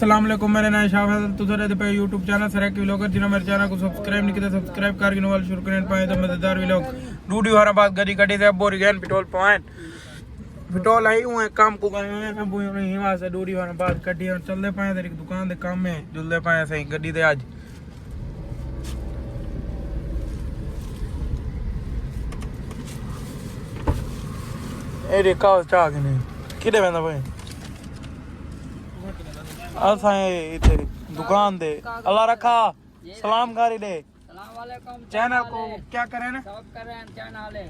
अस्सलाम वालेकुम, मेरा नाम शाह तो सर पे यूट्यूब चैनल सराकीव्लोगर जिन्होंने मेरे चैनल को सब्सक्राइब नहीं किया सब्सक्राइब करके वाल शुरू करें पाए तो मजेदार व्लॉग ड्यूटी हमारा बात गड़ी कटी से बोरी गए पेट्रोल पॉइंट पेट्रोल आई हुए काम को गए ना बुई नहीं वहां से ड्यूटी हमारा बात कटी और चलते पाए तेरी दुकान दे काम में जुलते पाए सही गड्डी दे आज ए रे का चाह के नहीं किदे वेंदा भाई इथे दुकान दे अल्लाह रखा सलाम कारी दे सलाम वालेकुम। चैनल को क्या करें ना सब करें चैनल है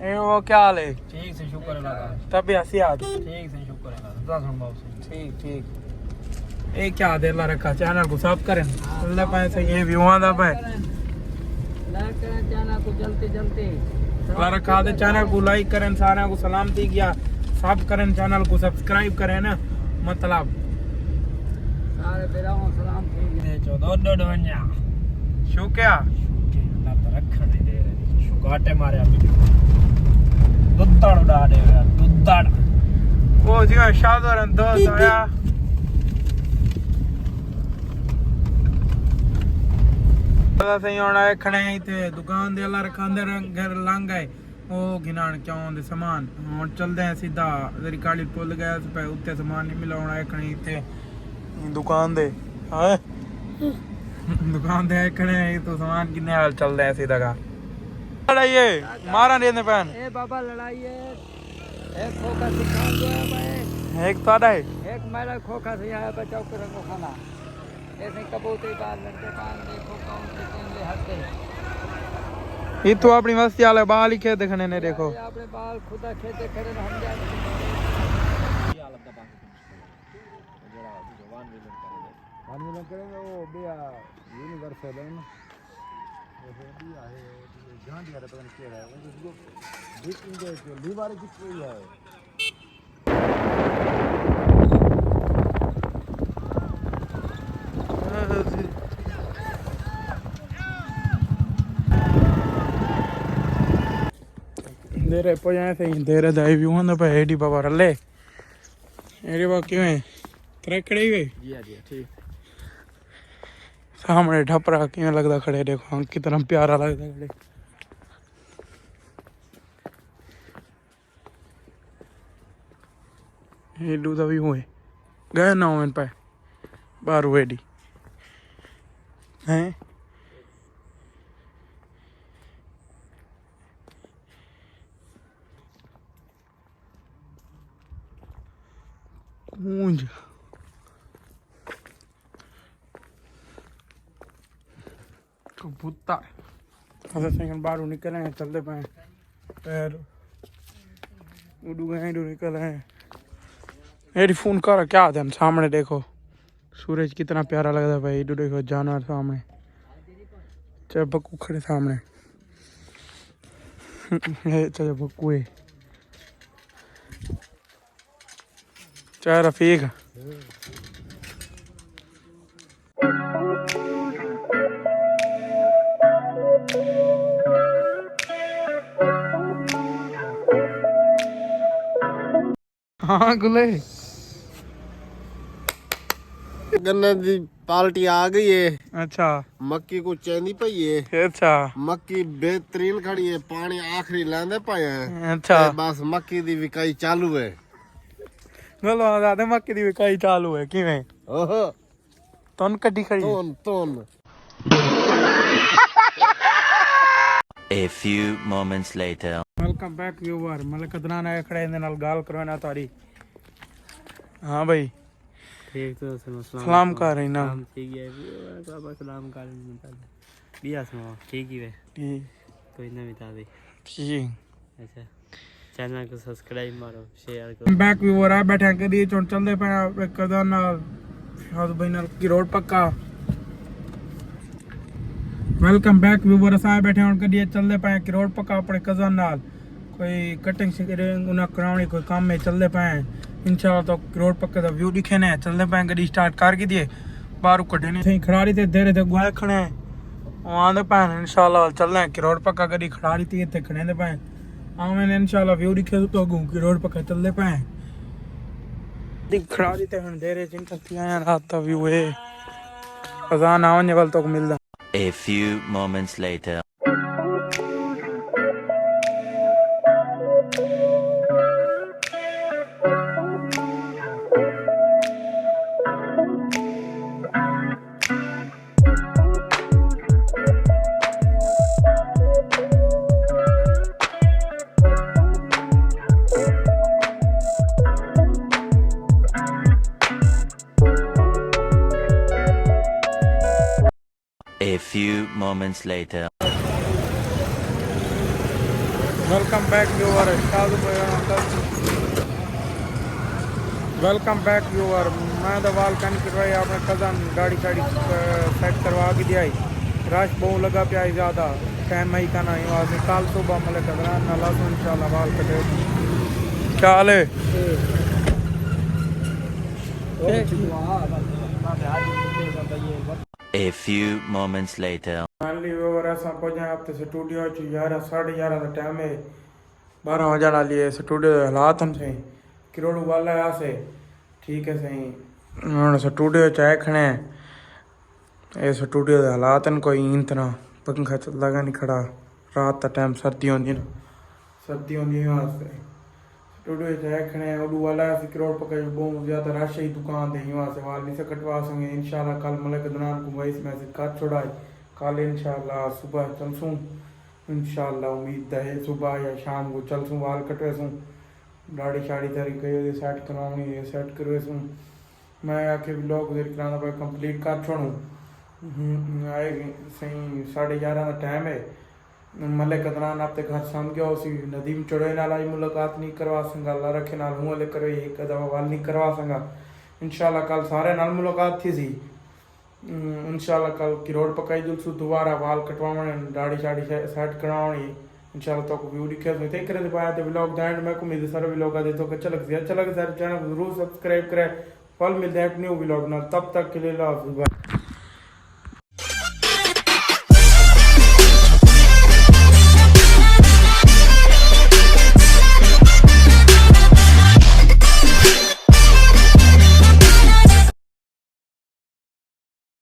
ए वो क्या हाल है? ठीक से शुक्र अल्लाह का। तब भी हंसी आ गई। ठीक से शुक्र अल्लाह का। बाबू से ठीक ठीक ए क्या दे अल्लाह रखा चैनल को सब करें अल्लाह पाए से ये व्यू आंदा पे लाइक करें चैनल को जल्दी जल्दी अल्लाह रखा दे चैनल को लाइक करें सारे को सलामती किया सब करें चैनल को सब्सक्राइब करें ना मतलब सारे बेराओं सलाम ठीक है 14 डोडवन्या शू क्या अल्लाह तो रखने दे रहे शुगाटे मारे अभी दुद्दाड़ उड़ा दे यार दुद्दाड़ वो जी शादर दोस्त आया पता सही होना है खड़े थे दुकान दे अल्लाह रखा अंदर घर लंघ गए वो गिनान क्यों दे सामान और चलते हैं सीधा तेरी गाड़ी पुल गया पे उत्ते सामान नहीं मिला होना है खड़े थे दुकान दे हां दुकान दे खड़े तो सामान किन्ने हाल चल रहे हैं सीधा का लड़ाई है मारा देने पैन ए बाबा लड़ाई है एक खोखा सिखा दो भाई एक तो है एक मेरा खोखा से आया बचाओ कर को खाना ऐसे कबूतरी बाल लड़के कान देखो कौन से कौन ले हंसते ये तो अपनी मस्ती वाले बाल ही खेत देखने ने देखो अपने बाल खुदा खेते करे हम जाए करेंगे वो भी यूनिवर्सल है ना वो भी है जहां दिया था पता नहीं क्या है वो उसको जो लीवार की कोई है देरे पोया से देरे दाई व्यू होंदा पे एडी बाबा रले एडी बा क्यों है खड़े हुए जी ठीक सामने ढपरा क्यों लगता खड़े देखो कितना प्यारा लगता खड़े एडू तो भी हुए गए ना ओवन पे बारू एडी हैं कूंज कबूतर अगर सेकंड बाहर निकले हैं चलते पाए पैर उड़ू गए निकल हैं मेरी फोन कर क्या ध्यान सामने देखो सूरज कितना प्यारा लगता है भाई इधर देखो जानवर सामने चाहे बक्कू खड़े सामने चाहे बक्कू है चाहे रफीक हाँ गुले गन्ने दी पार्टी आ गई है। अच्छा मक्की को चेंदी पई है। अच्छा मक्की बेहतरीन खड़ी है पानी आखिरी लांदे पाए हैं। अच्छा बस मक्की दी विकाई चालू है बोलो दादा मक्की दी विकाई चालू है किवें ओहो तोन कड्डी खड़ी तोन A few moments later. Welcome back viewer मतलब कितना ना खड़े इंदे नाल गाल करवाना तारी हां भाई ठीक तो सलाम कर रही ना ठीक है बाबा सलाम कर बिया सुनो ठीक ही है ठीक कोई ना बता दे ठीक अच्छा चैनल को सब्सक्राइब मारो शेयर करो बैक व्यूअर आ बैठे के लिए चों चलदे पे कदा नाल शाद भाई नाल करोड़पक्का वेलकम बैक व्यूअर असा बैठे हुन के लिए चलदे पे करोड़पक्का अपने कजन नाल कोई कटिंग शिकरिंग उना करावनी कोई काम में चलदे पे इंशाल्लाह तो करोड़पक्का दा व्यू दिखे ने चलदे पे गड्डी स्टार्ट कर के दिए बाहर कटे ने सही खड़ारी ते देरे ते गुआ खणे आंदे पे इंशाल्लाह चलदे करोड़पक्का गड्डी खड़ारी ते इथे खणे दे पे आवें इंशाल्लाह व्यू दिखे तो करोड़पक्का चलदे पे खड़ा दी ते हुन देरे चिंता थी आया रात दा व्यू है अजान आवन वल तक मिलदा A few moments later. A few moments later. Welcome back viewer welcome back viewer मैं तो वाल कन करवाई अपने कज़न गाड़ी शाड़ी सेट करवा के दिया रश बहुत लगा पिया ज़्यादा टाइम ही करना ही वाल कल सुबह मतलब कदरा नाला तो इंशाल्लाह वाल कटे क्या हाल है A few moments later. Finally viewer असां पहुंचा अब तो स्टूडियो च 11:30 का टाइम है 12 वजण वाली है स्टूडियो के हालात सही किरोड़ वाला से ठीक है सही हुन स्टूडियो च आए खड़े ये स्टूडियो के हालात कोई इन तरह पंखा लगा नहीं खड़ा रात का टाइम सर्दी होंदी ना सर्दी होंदी वास्ते स्टूडियो च आए खड़े उडू वाला से करोड़पक्का बहुत ज़्यादा रश ही दुकान दे वहाँ से वाल नहीं से कटवा सकेंगे इंशाल्लाह कल मलक दुनान को वॉइस मैसेज कर छोड़ाए कल इंशाल्लाह सुबह चलसूँ इंशाल्लाह उम्मीद है सुबह या शाम को चलसूँ वाल कटवेसूँ दाढ़ी शाड़ी तरीके सेट करवाऊँगी ये सेट करवेसूँ मैं आके व्लॉग देर कराना पर कंप्लीट कर छोड़ूँ आए सही 11:30 का टाइम है मलक कदरान आप घर सम गया उसी नदीम चढ़े नाल आई मुलाकात नहीं करवा संगा अल्लाह रखे नाल हूँ ले करे एक दफा वाल नहीं करवा संगा इंशाल्लाह कल सारे नाल मुलाकात थी सी इंशाल्लाह कल करोड़पक्का जुलसू दोबारा वाल कटवाने दाढ़ी शाड़ी सेट करवानी इंशाल्लाह तो व्यू दिखे तो ते करे पाया तो व्लॉग दा एंड में को उम्मीद सारे व्लॉग दे तो अच्छा लगे चैनल को जरूर सब्सक्राइब करें फल मिलते हैं एक न्यू व्लॉग ना तब तक के लिए अल्लाह हाफ़िज़।